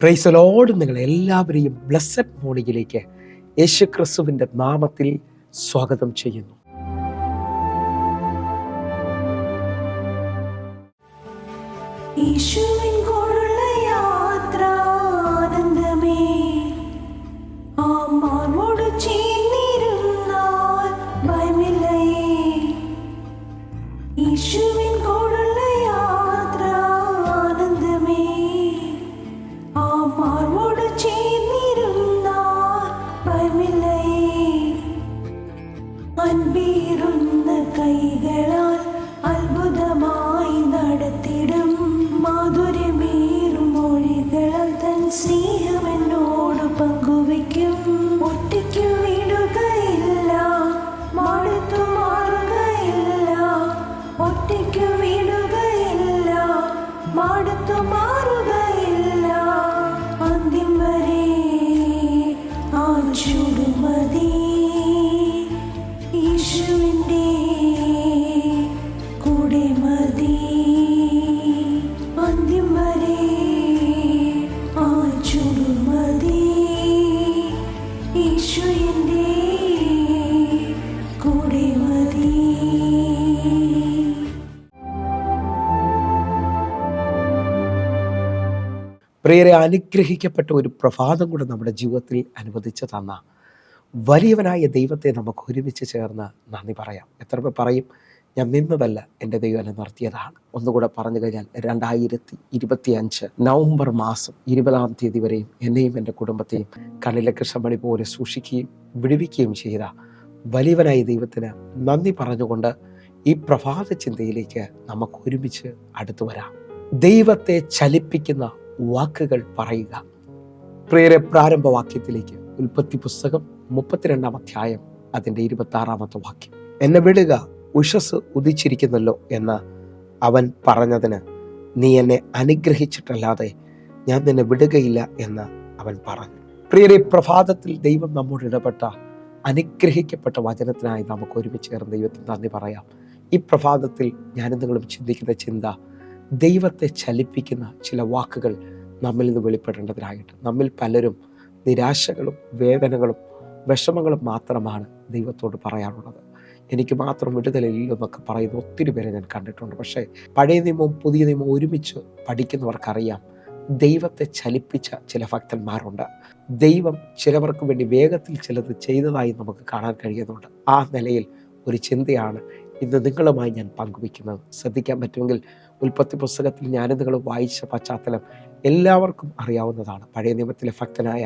Praise the Lord. നിങ്ങൾ എല്ലാവരെയും blessed മോർണിംഗിലേക്ക് യേശു ക്രിസ്തുവിൻ്റെ നാമത്തിൽ സ്വാഗതം ചെയ്യുന്നു. കൈകളാൽ അത്ഭുതമായി നടത്തിടും മാധുര്യമേറും മൊഴികളാൽ തൻ സ്നേഹം എന്നോട് പങ്കുവയ്ക്കും. ഒറ്റയ്ക്കു വിടുകയില്ല, മടുത്തു മാറുകയില്ല. ഒറ്റയ്ക്കു വിടുകയില്ല, മടുത്തു മാറുകയില്ല. അന്ത്യം വരെ ആ ചുടുമതി യേശുവിൻ്റെ കൂടെ മതി. അന്ത്യം വരെ ആ ചുടുമതി യേശുവിൻ്റെ കൂടെ മതി. പ്രിയരെ, അനുഗ്രഹിക്കപ്പെട്ട ഒരു പ്രഭാതം കൂടെ നമ്മുടെ ജീവിതത്തിൽ അനുവദിച്ചു തന്ന വലിയവനായ ദൈവത്തെ നമുക്ക് ഒരുമിച്ച് ചേർന്ന് നന്ദി പറയാം. എത്ര പേർ പറയും, ഞാൻ നിന്നതല്ല, എൻ്റെ ദൈവം എന്നെ നിർത്തിയതാണ്? ഒന്നുകൂടെ പറഞ്ഞു കഴിഞ്ഞാൽ 2025 നവംബർ മാസം 20 വരെയും എന്നെയും എൻ്റെ കുടുംബത്തെയും കണ്ണിലെ കൃഷ്ണമണി പോലെ സൂക്ഷിക്കുകയും വിടുവിക്കുകയും ചെയ്ത വലിയവനായ ദൈവത്തിന് നന്ദി പറഞ്ഞുകൊണ്ട് ഈ പ്രഭാത ചിന്തയിലേക്ക് നമുക്ക് ഒരുമിച്ച് അടുത്തു വരാം. ദൈവത്തെ ചലിപ്പിക്കുന്ന വാക്കുകൾ പറയുക. പ്രിയരെ, പ്രാരംഭവാക്യത്തിലേക്ക് ഉൽപ്പത്തി പുസ്തകം 32 അധ്യായം അതിൻ്റെ 26 വാക്യം. എന്നെ വിടുക, ഉഷസ് ഉദിച്ചിരിക്കുന്നല്ലോ എന്ന് അവൻ പറഞ്ഞതിന് നീ എന്നെ അനുഗ്രഹിച്ചിട്ടല്ലാതെ ഞാൻ നിന്നെ വിടുകയില്ല എന്ന് അവൻ പറഞ്ഞു. പ്രിയരെ, പ്രഭാതത്തിൽ ദൈവം നമ്മോട് ഇടപെട്ട അനുഗ്രഹിക്കപ്പെട്ട വചനത്തിനായി നമുക്ക് ഒരുമിച്ച് ചേർന്ന് ദൈവത്തിന് നന്ദി പറയാം. ഈ പ്രഭാതത്തിൽ ഞാനും നിങ്ങളും ചിന്തിക്കുന്ന ചിന്ത, ദൈവത്തെ ചലിപ്പിക്കുന്ന ചില വാക്കുകൾ നമ്മിൽ നിന്ന് വെളിപ്പെടേണ്ടതിനായിട്ട്. നമ്മിൽ പലരും നിരാശകളും വേദനകളും വിഷമങ്ങളും മാത്രമാണ് ദൈവത്തോട് പറയാനുള്ളത്. എനിക്ക് മാത്രം വിടുതലില്ലെന്നൊക്കെ പറയുന്ന ഒത്തിരി പേരെ ഞാൻ കണ്ടിട്ടുണ്ട്. പക്ഷേ പഴയ നിയമവും പുതിയ നിയമവും ഒരുമിച്ച് പഠിക്കുന്നവർക്കറിയാം, ദൈവത്തെ ചലിപ്പിച്ച ചില ഭക്തന്മാരുണ്ട്. ദൈവം ചിലവർക്ക് വേണ്ടി വേഗത്തിൽ ചിലത് ചെയ്തതായി നമുക്ക് കാണാൻ കഴിയുന്നുണ്ട്. ആ നിലയിൽ ഒരു ചിന്തയാണ് ഇന്ന് നിങ്ങളുമായി ഞാൻ പങ്കുവയ്ക്കുന്നത്. ശ്രദ്ധിക്കാൻ പറ്റുമെങ്കിൽ ഉൽപ്പത്തി പുസ്തകത്തിൽ ഞാനും നിങ്ങൾ വായിച്ച പശ്ചാത്തലം എല്ലാവർക്കും അറിയാവുന്നതാണ്. പഴയ നിയമത്തിലെ ഭക്തനായ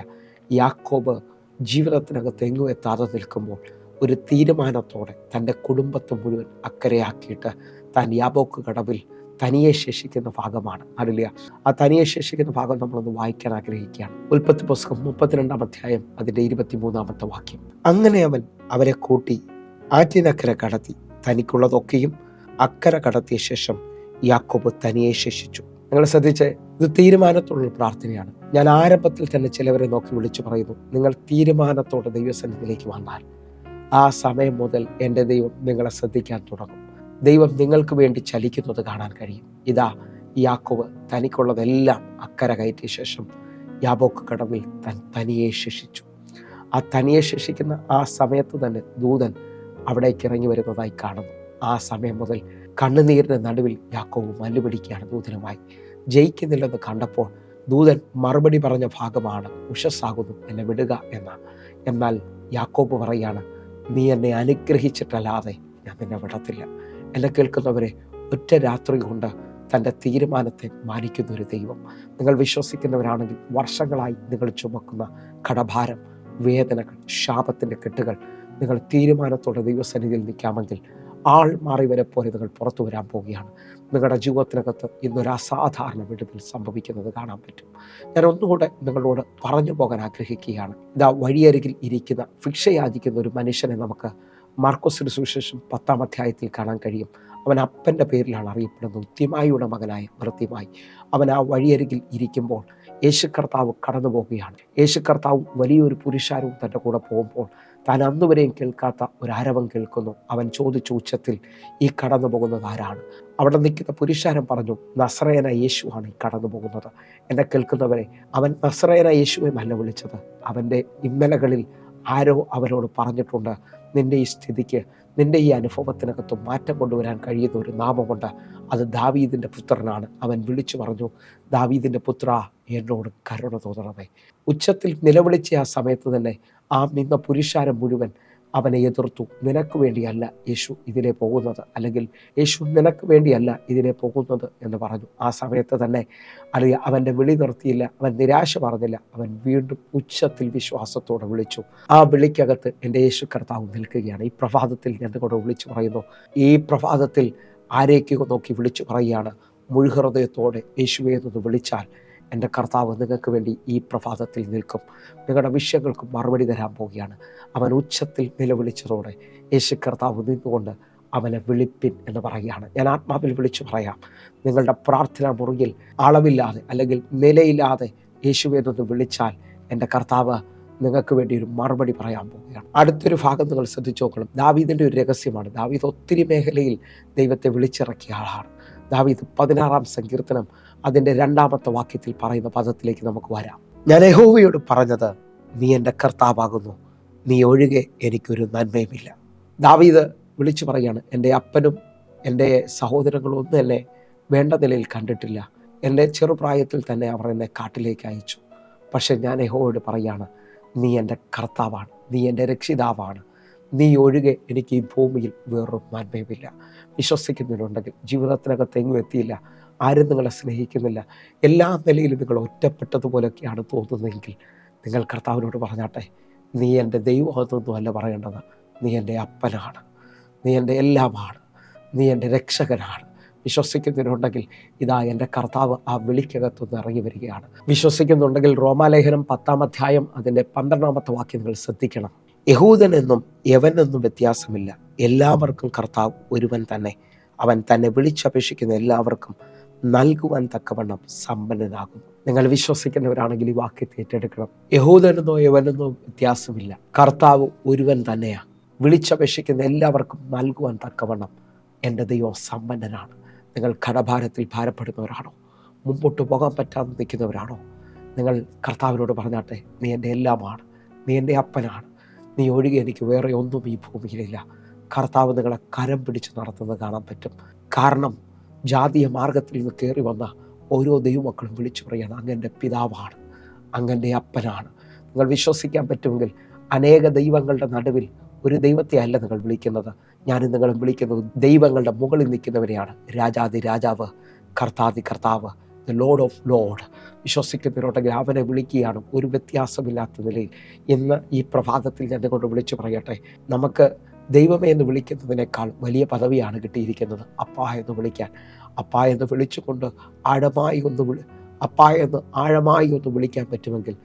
യാക്കോബ് ജീവിതത്തിനകത്ത് എങ്ങും എത്താതെ നിൽക്കുമ്പോൾ ഒരു തീരുമാനത്തോടെ തൻ്റെ കുടുംബത്തെ മുഴുവൻ അക്കരയാക്കിയിട്ട് താൻ യാബോക്ക് കടവിൽ തനിയെ ശേഷിക്കുന്ന ഭാഗമാണ്. ഹല്ലേലൂയ. ആ തനിയെ ശേഷിക്കുന്ന ഭാഗം നമ്മളൊന്ന് വായിക്കാൻ ആഗ്രഹിക്കുകയാണ്. ഉൽപ്പത്തി പുസ്തകം 32 അധ്യായം അതിൻ്റെ 23 വാക്യം. അങ്ങനെ അവൻ അവരെ കൂട്ടി ആറ്റിനക്കര കടത്തി, തനിക്കുള്ളതൊക്കെയും അക്കര കടത്തിയ ശേഷം യാക്കോബ് തനിയെ ശേഷിച്ചു. നിങ്ങൾ ശ്രദ്ധിച്ച്, ഇത് തീരുമാനത്തോടുള്ള പ്രാർത്ഥനയാണ്. ഞാൻ ആരംഭത്തിൽ തന്നെ ചിലവരെ നോക്കി വിളിച്ചു പറയുന്നു, നിങ്ങൾ തീരുമാനത്തോടെ ദൈവസന്നിധിയിലേക്ക് വന്നാൽ ആ സമയം മുതൽ എൻ്റെ ദൈവം നിങ്ങളെ ശ്രദ്ധിക്കാൻ തുടങ്ങും. ദൈവം നിങ്ങൾക്ക് വേണ്ടി ചലിക്കുന്നത് കാണാൻ കഴിയും. ഇതാ യാക്കോബ് തനിക്കുള്ളതെല്ലാം അക്കര കയറ്റിയ ശേഷം യാബോക്ക് കടവിൽ തനിയെ ശേഷിച്ചു. ആ തനിയെ ശേഷിക്കുന്ന ആ സമയത്ത് തന്നെ ദൂതൻ അവിടേക്ക് ഇറങ്ങി വരുന്നതായി കാണുന്നു. ആ സമയം മുതൽ കണ്ണുനീരിൻ്റെ നടുവിൽ യാക്കോബ് മല്ലുപിടിക്കുകയാണ് ദൂതനുമായി. ജയിക്കുന്നില്ലെന്ന് കണ്ടപ്പോൾ ദൂതൻ മറുപടി പറഞ്ഞ ഭാഗമാണ്, ഉഷസ്സാകുന്നു, എന്നെ വിടുക എന്ന. എന്നാൽ യാക്കോബ് പറയാണ്, നീ എന്നെ അനുഗ്രഹിച്ചിട്ടല്ലാതെ ഞാൻ നിന്നെ വിടത്തില്ല. എന്നെ കേൾക്കുന്നവരെ, ഒറ്റ രാത്രി കൊണ്ട് തൻ്റെ തീരുമാനത്തെ മാനിക്കുന്ന ഒരു ദൈവം. നിങ്ങൾ വിശ്വസിക്കുന്നവരാണെങ്കിൽ വർഷങ്ങളായി നിങ്ങൾ ചുമക്കുന്ന കടഭാരം, വേദനകൾ, ശാപത്തിൻ്റെ കെട്ടുകൾ, നിങ്ങൾ തീരുമാനത്തോടെ ദൈവസന്നിധിയിൽ നിൽക്കാമെങ്കിൽ ആൾ മാറിവരെ പോലെ നിങ്ങൾ പുറത്തു വരാൻ പോവുകയാണ്. നിങ്ങളുടെ ജീവിതത്തിനകത്ത് ഇന്നൊരു അസാധാരണ വിടുതൽ സംഭവിക്കുന്നത് കാണാൻ പറ്റും. ഞാൻ ഒന്നുകൂടെ നിങ്ങളോട് പറഞ്ഞു പോകാൻ ആഗ്രഹിക്കുകയാണ്. ഇതാ വഴിയരികിൽ ഇരിക്കുന്ന ഭിക്ഷ യാചിക്കുന്ന ഒരു മനുഷ്യനെ നമുക്ക് മാർക്കോസിന്റെ സുവിശേഷം 10 അധ്യായത്തിൽ കാണാൻ കഴിയും. അവൻ അപ്പൻ്റെ പേരിലാണ് അറിയപ്പെടുന്നത്, തിമായിയുടെ മകനായ ഭൃത്യമായി. അവൻ ആ വഴിയരികിൽ ഇരിക്കുമ്പോൾ യേശു കർത്താവ് കടന്നു പോവുകയാണ്. യേശു കർത്താവ് വലിയൊരു പുരുഷാരവും തൻ്റെ കൂടെ പോകുമ്പോൾ താൻ അന്നുവരെയും കേൾക്കാത്ത ഒരു ആരവം കേൾക്കുന്നു. അവൻ ചോദിച്ചു ഉച്ചത്തിൽ, ഈ കടന്നു പോകുന്നത് ആരാണ്? അവിടെ നിൽക്കുന്ന പുരുഷാരം പറഞ്ഞു, നസറേയനായ യേശുവാണ് ഈ കടന്നു പോകുന്നത്. എന്നെ കേൾക്കുന്നവരെ, അവൻ നസറേയനായ യേശുവെ അല്ല വിളിച്ചത്. അവൻ്റെ ഇന്നലകളിൽ ആരോ അവനോട് പറഞ്ഞിട്ടുണ്ട്, നിൻ്റെ ഈ സ്ഥിതിക്ക്, നിൻ്റെ ഈ അനുഭവത്തിനകത്ത് മാറ്റം കൊണ്ടുവരാൻ കഴിയുന്ന ഒരു നാമമുണ്ട്. അത് ദാവീദിൻ്റെ പുത്രനാണ്. അവൻ വിളിച്ചു പറഞ്ഞു, ദാവീദിൻ്റെ പുത്ര, എന്നോട് കരുണ തോന്നണമേ. ഉച്ചത്തിൽ നിലവിളിച്ച ആ സമയത്ത് തന്നെ ആ നിന്ന പുരുഷാരം മുഴുവൻ അവനെ എതിർത്തു. നിനക്ക് വേണ്ടിയല്ല യേശു ഇതിലെ പോകുന്നത്, അല്ലെങ്കിൽ യേശു നിനക്ക് വേണ്ടിയല്ല ഇതിലെ പോകുന്നത് എന്ന് പറഞ്ഞു. ആ സമയത്ത് തന്നെ അല്ലെങ്കിൽ അവൻ്റെ വിളി നിർത്തിയില്ല, അവൻ നിരാശ പറഞ്ഞില്ല. അവൻ വീണ്ടും ഉച്ചത്തിൽ വിശ്വാസത്തോടെ വിളിച്ചു. ആ വിളിക്കകത്ത് എൻ്റെ യേശു കർത്താവ് നിൽക്കുകയാണ്. ഈ പ്രഭാതത്തിൽ ഞാൻ നിങ്ങളോട് വിളിച്ചു പറയുന്നു, ഈ പ്രഭാതത്തിൽ ആരേക്കോ നോക്കി വിളിച്ചു പറയുകയാണ്, മുഴുഹൃദയത്തോടെ യേശുവേ എന്ന് വിളിച്ചാൽ എൻ്റെ കർത്താവ് നിങ്ങൾക്ക് വേണ്ടി ഈ പ്രഭാതത്തിൽ നിൽക്കും. നിങ്ങളുടെ വിഷയങ്ങൾക്ക് മറുപടി തരാൻ പോവുകയാണ്. അവൻ ഉച്ചത്തിൽ നിലവിളിച്ചതോടെ യേശു കർത്താവ് നിന്നുകൊണ്ട് അവനെ വിളിപ്പിൻ എന്ന് പറയുകയാണ്. ഞാൻ ആത്മാവിൽ വിളിച്ചു പറയാം, നിങ്ങളുടെ പ്രാർത്ഥനാ മുറിയിൽ അളവില്ലാതെ അല്ലെങ്കിൽ നിലയില്ലാതെ യേശുവേ എന്ന് വിളിച്ചാൽ എൻ്റെ കർത്താവ് നിങ്ങൾക്ക് വേണ്ടി ഒരു മറുപടി പറയാൻ പോവുകയാണ്. അടുത്തൊരു ഭാഗം നിങ്ങൾ ശ്രദ്ധിച്ചു നോക്കണം. ദാവീദിൻ്റെ ഒരു രഹസ്യമാണ്. ദാവീദ് ഒത്തിരി മേഖലയിൽ ദൈവത്തെ വിളിച്ചിറക്കിയ ആളാണ്. ദാവീദ് 16-ാം സങ്കീർത്തനം അതിൻ്റെ 2-ാമത്തെ വാക്യത്തിൽ പറയുന്ന പദത്തിലേക്ക് നമുക്ക് വരാം. ഞാൻ യഹോവയോട് പറഞ്ഞത്, നീ എൻ്റെ കർത്താവാകുന്നു, നീ ഒഴികെ എനിക്കൊരു നന്മയുമില്ല. ദാവീദ് വിളിച്ചു പറയാണ്, എൻ്റെ അപ്പനും എൻ്റെ സഹോദരങ്ങളും ഒന്നും എന്നെ വേണ്ട നിലയിൽ കണ്ടിട്ടില്ല. എൻ്റെ ചെറുപ്രായത്തിൽ തന്നെ അവർ എന്നെ കാട്ടിലേക്ക് അയച്ചു. പക്ഷെ ഞാൻ യഹോവയോട് പറയാണ്, നീ എൻ്റെ കർത്താവാണ്, നീ എൻ്റെ രക്ഷിതാവാണ്, നീ ഒഴികെ എനിക്ക് ഈ ഭൂമിയിൽ വേറൊരു നന്മയുമില്ല. വിശ്വസിക്കുന്നതിനുണ്ടെങ്കിൽ ജീവിതത്തിനകത്ത് എങ്ങും എത്തിയില്ല, ആരും നിങ്ങളെ സ്നേഹിക്കുന്നില്ല, എല്ലാ നിലയിലും നിങ്ങൾ ഒറ്റപ്പെട്ടതുപോലെയൊക്കെയാണ് തോന്നുന്നതെങ്കിൽ നിങ്ങൾ കർത്താവിനോട് പറഞ്ഞാട്ടെ, നീ എൻ്റെ ദൈവമൊന്നും അല്ല പറയേണ്ടത്, നീ എൻ്റെ അപ്പനാണ്, നീ എൻ്റെ എല്ലാമാണ്, നീ എൻ്റെ രക്ഷകനാണ്. വിശ്വസിക്കുന്നതിനുണ്ടെങ്കിൽ ഇതാ എൻ്റെ കർത്താവ് ആ വിളിക്കകത്തുനിന്ന് ഇറങ്ങി വരികയാണ്. വിശ്വസിക്കുന്നുണ്ടെങ്കിൽ റോമാലേഖനം 10-ാം അധ്യായം അതിൻ്റെ 12-ാമത്തെ വാക്യം നിങ്ങൾ ശ്രദ്ധിക്കണം. യഹൂദനെന്നും യവനെന്നും വ്യത്യാസമില്ല, എല്ലാവർക്കും കർത്താവ് ഒരുവൻ തന്നെ, അവൻ തന്നെ വിളിച്ചപേക്ഷിക്കുന്ന എല്ലാവർക്കും നൽകുവാൻ തക്കവണ്ണം സമ്പന്നനാകുന്നു. നിങ്ങൾ വിശ്വസിക്കുന്നവരാണെങ്കിൽ ഈ വാക്യത്തെ ഏറ്റെടുക്കണം. യഹൂദനെന്നോ യവനെന്നോ വ്യത്യാസമില്ല, കർത്താവ് ഒരുവൻ തന്നെയാണ്. വിളിച്ചപേക്ഷിക്കുന്ന എല്ലാവർക്കും നൽകുവാൻ തക്കവണ്ണം എൻ്റെ ദൈവം സമ്പന്നനാണ്. നിങ്ങൾ കടഭാരത്തിൽ ഭാരപ്പെടുന്നവരാണോ? മുമ്പോട്ട് പോകാൻ പറ്റാതെ നിൽക്കുന്നവരാണോ? നിങ്ങൾ കർത്താവിനോട് പറഞ്ഞാട്ടെ, നീ എൻ്റെ എല്ലാമാണ്, നീ എൻ്റെ അപ്പനാണ്, നീ ഒഴികെ എനിക്ക് വേറെ ഒന്നും ഈ ഭൂമിയിലില്ല. കർത്താവ് നിങ്ങളെ കരം പിടിച്ച് നടത്തുന്നത് കാണാൻ പറ്റും. കാരണം ജാതീയ മാർഗത്തിൽ നിന്ന് കയറി വന്ന ഓരോ ദൈവമക്കളും വിളിച്ചു പറയാണ്, അങ്ങൻ്റെ പിതാവാണ്, അങ്ങൻ്റെ അപ്പനാണ്. നിങ്ങൾ വിശ്വസിക്കാൻ പറ്റുമെങ്കിൽ അനേക ദൈവങ്ങളുടെ നടുവിൽ ഒരു ദൈവത്തെ അല്ല നിങ്ങൾ വിളിക്കുന്നത്. ഞാനും നിങ്ങളും വിളിക്കുന്നത് ദൈവങ്ങളുടെ മുകളിൽ നിൽക്കുന്നവരെയാണ്. രാജാതി രാജാവ്, കർത്താതി കർത്താവ്, ദ ലോർഡ് ഓഫ് ലോർഡ്. വിശ്വസിക്കുന്നവരുണ്ടെങ്കിൽ അവനെ വിളിക്കുകയാണ് ഒരു വ്യത്യാസമില്ലാത്ത നിലയിൽ. ഇന്ന് ഈ പ്രഭാതത്തിൽ ഞാൻ കൊണ്ട് വിളിച്ചു പറയട്ടെ, നമുക്ക് ദൈവമേ എന്ന് വിളിക്കുന്നതിനേക്കാൾ വലിയ പദവിയാണ് കിട്ടിയിരിക്കുന്നത്. അപ്പാ എന്ന് വിളിക്കാൻ. അപ്പാ എന്ന് വിളിച്ചുകൊണ്ട് ആഴമായി ഒന്ന് വിളിക്കാൻ പറ്റുമെങ്കിൽ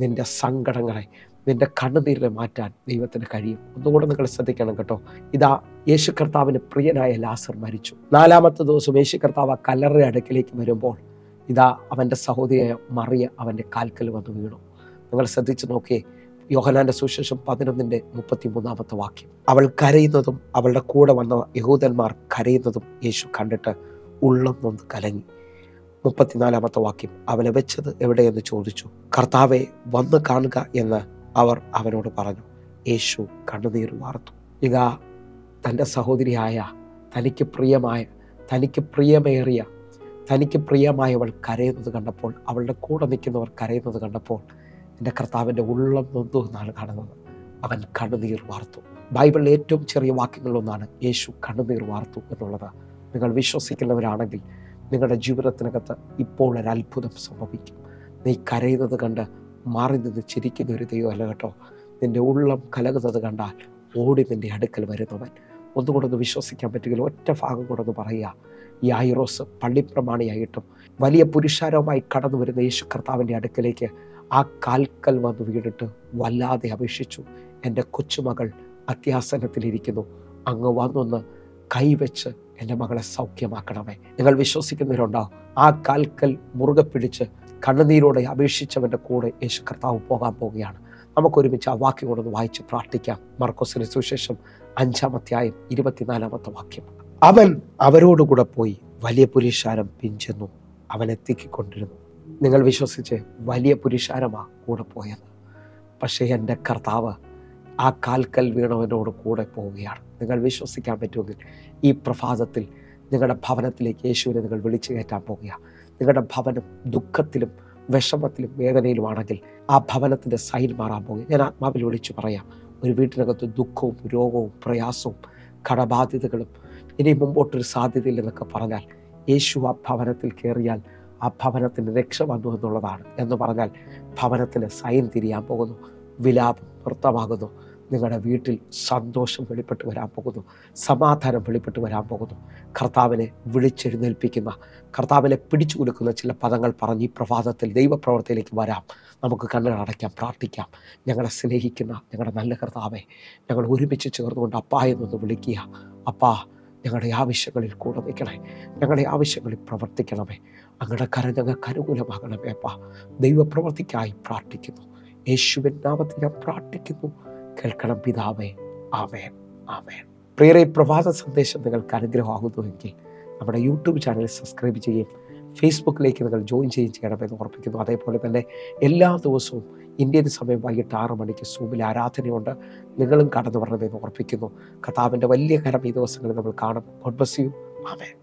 നിൻ്റെ സങ്കടങ്ങളെ, നിൻ്റെ കണ്ണുനീരിനെ മാറ്റാൻ ദൈവത്തിന് കഴിയും. ഒന്നുകൂടെ നിങ്ങൾ ശ്രദ്ധിക്കണം കേട്ടോ. ഇതാ യേശു കർത്താവിന് പ്രിയനായ ലാസർ മരിച്ചു. 4-ാമത്തെ ദിവസം യേശു കർത്താവ് കല്ലറയുടെ അടുക്കിലേക്ക് വരുമ്പോൾ ഇതാ അവൻ്റെ സഹോദരിയായ മറിയ അവൻ്റെ കാൽക്കൽ വന്ന് വീണു. നിങ്ങൾ ശ്രദ്ധിച്ച് നോക്കിയേ, യോഹന്നാന്റെ സുവിശേഷം 11-ാമത്തെ വാക്യം. അവൾ കരയുന്നതും അവളുടെ കൂടെ വന്ന യഹൂദന്മാർ കരയുന്നതും യേശു കണ്ടിട്ട് ഉള്ളം നൊന്ന് കലങ്ങി. 34-ാമത്തെ വാക്യം. അവനെ വെച്ചത് എവിടെയെന്ന് ചോദിച്ചു. കർത്താവെ, വന്ന് കാണുക എന്ന് അവർ അവനോട് പറഞ്ഞു. യേശു കണ്ണുനീർ വാർത്തു. ഇതാ തൻ്റെ സഹോദരിയായ, തനിക്ക് പ്രിയമായവൾ കരയുന്നത് കണ്ടപ്പോൾ, അവളുടെ കൂടെ നിൽക്കുന്നവർ കരയുന്നത് കണ്ടപ്പോൾ എൻ്റെ കർത്താവിൻ്റെ ഉള്ളം നൊന്തു എന്നാണ് കാണുന്നത്. അവൻ കണ്ണുനീർ വാർത്തു. ബൈബിളിലെ ഏറ്റവും ചെറിയ വാക്യങ്ങളിലൊന്നാണ് യേശു കണ്ണുനീർ വാർത്തു എന്നുള്ളത്. നിങ്ങൾ വിശ്വസിക്കുന്നവരാണെങ്കിൽ നിങ്ങളുടെ ജീവിതത്തിനകത്ത് ഇപ്പോൾ ഒരു അത്ഭുതം സംഭവിക്കും. നീ കരയുന്നത് കണ്ട് മാറി നിന്ന് ചിരിക്കുന്ന ഒരു ദൈവമല്ല കേട്ടോ. നിൻ്റെ ഉള്ളം കലകുന്നത് കണ്ടാൽ ഓടി നിൻ്റെ അടുക്കൽ വരുന്നവൻ. ഒന്നുകൂടൊന്ന് വിശ്വസിക്കാൻ പറ്റുമെങ്കിൽ ഒറ്റ ഭാഗം കൂടെ പറയുക. ഈ യായിറോസ് പള്ളിപ്രമാണിയായിട്ടും വലിയ പുരുഷാരവുമായി കടന്നു വരുന്ന യേശു കർത്താവിൻ്റെ അടുക്കലേക്ക് ആ കാൽക്കൽ വന്ന് വീണിട്ട് വല്ലാതെ അപേക്ഷിച്ചു. എൻ്റെ കൊച്ചുമകൾ അത്യാസനത്തിലിരിക്കുന്നു, അങ്ങ് വന്നൊന്ന് കൈവച്ച് എൻ്റെ മകളെ സൗഖ്യമാക്കണമേ. നിങ്ങൾ വിശ്വസിക്കുന്നവരുണ്ടാവും. ആ കാൽക്കൽ മുറുകെ പിടിച്ച് കണ്ണുനീരോടെ അപേക്ഷിച്ചവൻ്റെ കൂടെ യേശു കർത്താവ് പോകാൻ പോവുകയാണ്. നമുക്കൊരുമിച്ച് ആ വാക്യം കൊണ്ടൊന്ന് വായിച്ച് പ്രാർത്ഥിക്കാം. മർക്കോസിന്റെ സുവിശേഷം 5-ാം അധ്യായം 24-ാമത്തെ വാക്യം. അവൻ അവരോടുകൂടെ പോയി വലിയ പുരുഷാരം പിഞ്ചെന്നു അവൻ എത്തിക്കൊണ്ടിരുന്നു. നിങ്ങൾ വിശ്വസിച്ച്, വലിയ പുരുഷാരമാണ് കൂടെ പോയത്. പക്ഷേ എൻ്റെ കർത്താവ് ആ കാൽക്കൽ വീണവനോട് കൂടെ പോവുകയാണ്. നിങ്ങൾ വിശ്വസിക്കാൻ പറ്റുമെങ്കിൽ ഈ പ്രഭാതത്തിൽ നിങ്ങളുടെ ഭവനത്തിലേക്ക് യേശുവിനെ നിങ്ങൾ വിളിച്ചു കയറ്റാൻ പോകുക. നിങ്ങളുടെ ഭവനം ദുഃഖത്തിലും വിഷമത്തിലും വേദനയിലുമാണെങ്കിൽ ആ ഭവനത്തിൻ്റെ സൈൻ മാറാൻ പോകുക. ഞാൻ ആത്മാവിൽ വിളിച്ചു പറയാം, ഒരു വീട്ടിനകത്ത് ദുഃഖവും രോഗവും പ്രയാസവും കടബാധ്യതകളും ഇനി മുമ്പോട്ടൊരു സാധ്യതയില്ലെന്നൊക്കെ പറഞ്ഞാൽ, യേശു ആ ഭവനത്തിൽ കയറിയാൽ ആ ഭവനത്തിന് രക്ഷ വന്നു എന്നുള്ളതാണ്. എന്ന് പറഞ്ഞാൽ ഭവനത്തിന് സൈൻ തിരിയാൻ പോകുന്നു, വിലാപം നൃത്തമാകുന്നു, നിങ്ങളുടെ വീട്ടിൽ സന്തോഷം വെളിപ്പെട്ട് വരാൻ പോകുന്നു, സമാധാനം വെളിപ്പെട്ട് വരാൻ പോകുന്നു. കർത്താവിനെ വിളിച്ചെഴുന്നേൽപ്പിക്കുന്ന, കർത്താവിനെ പിടിച്ചു കൊടുക്കുന്ന ചില പദങ്ങൾ പറഞ്ഞ് ഈ പ്രഭാതത്തിൽ ദൈവപ്രവർത്തിയിലേക്ക് വരാം. നമുക്ക് കണ്ണുകൾ അടയ്ക്കാം, പ്രാർത്ഥിക്കാം. ഞങ്ങളെ സ്നേഹിക്കുന്ന ഞങ്ങളുടെ നല്ല കർത്താവെ, ഞങ്ങൾ ഒരുമിച്ച് ചേർന്നുകൊണ്ട് അപ്പാ എന്നൊന്ന് വിളിക്കുക. അപ്പാ, ഞങ്ങളുടെ ആവശ്യങ്ങളിൽ കൂടെ നിൽക്കണേ, ഞങ്ങളുടെ ആവശ്യങ്ങളിൽ പ്രവർത്തിക്കണമേ. അങ്ങയുടെ കരം ഞങ്ങൾക്ക് അനുകൂലമാകണമേ അപ്പാ. ദൈവപ്രവർത്തിക്കായി പ്രാർത്ഥിക്കുന്നു. യേശുവിൻ നാമത്തിൽ ഞാൻ പ്രാർത്ഥിക്കുന്നു. കേൾക്കണം പിതാവേ. ആമേൻ, ആമേൻ. പ്രിയരെ, പ്രഭാത സന്ദേശം നിങ്ങൾക്ക് അനുഗ്രഹമാകുന്നുവെങ്കിൽ നമ്മുടെ യൂട്യൂബ് ചാനൽ സബ്സ്ക്രൈബ് ചെയ്യുകയും ഫേസ്ബുക്കിലേക്ക് നിങ്ങൾ ജോയിൻ ചെയ്യുകയും ചെയ്യണമെന്ന് ഓർപ്പിക്കുന്നു. അതേപോലെ തന്നെ എല്ലാ ദിവസവും ഇന്ത്യൻ സമയം വൈകിട്ട് 6 മണിക്ക് സൂമിൽ ആരാധനയുണ്ട്. നിങ്ങളും കടന്നു വരണമെന്ന് ഓർപ്പിക്കുന്നു. കർത്താവിൻ്റെ വലിയ കരം ഈ ദിവസങ്ങളിൽ നമ്മൾ കാണും. God bless you. ആമേൻ.